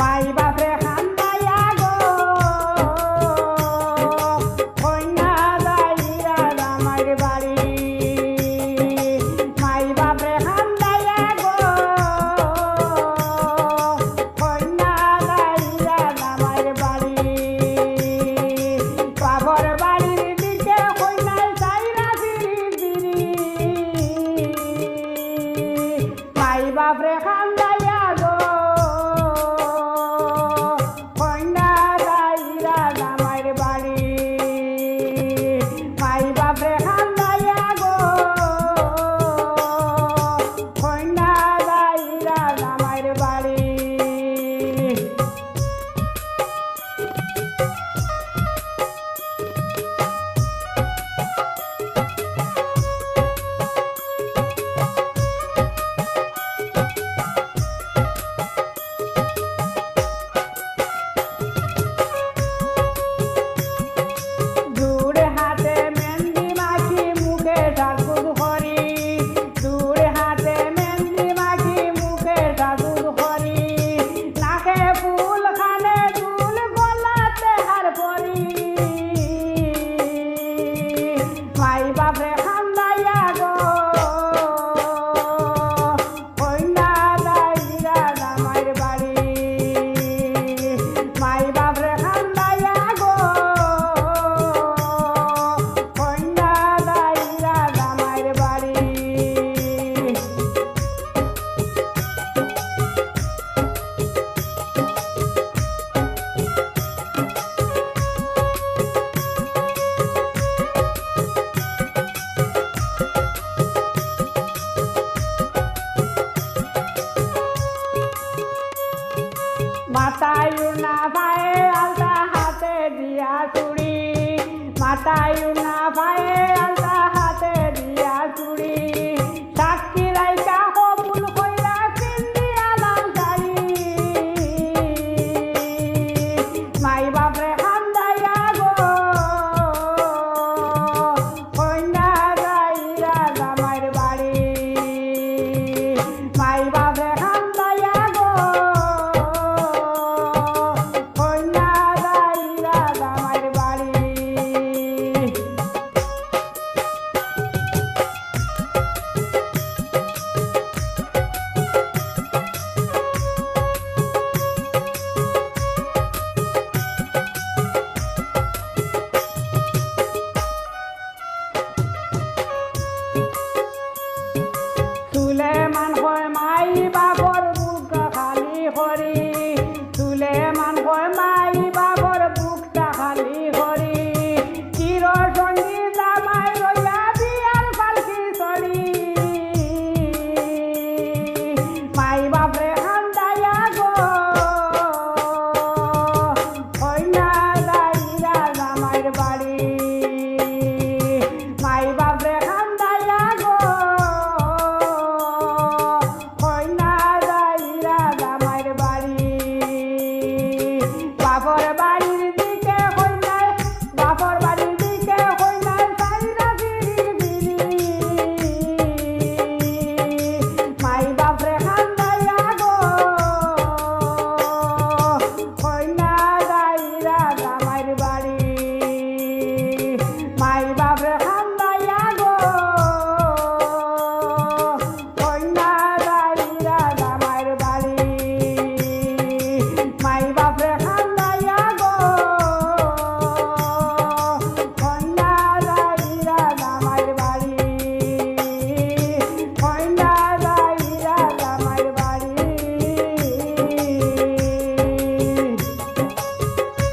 মাই বাপরে খান্দাইয়া গো কন্যা যাইরা জামাইর বাড়ি মাই বাপরে খান্দাইয়া গো কন্যা যাইরা জামাইর বাড়ি বাবর বাড়ির দিকে কন্যায় যাইরা ফিরি মাই বাপরে খান্দাইয়া গো মাই বাপরে খান্দাইয়া গো কন্যা যাইরা জামাইর বাড়ি মাই বাপরে খান্দাইয়া গো কন্যা যাইরা জামাইর বাড়ি মাথায় না পায়ে আলতা হাতে দিয়া চুড়ি মাথায় না পায়ে আলতা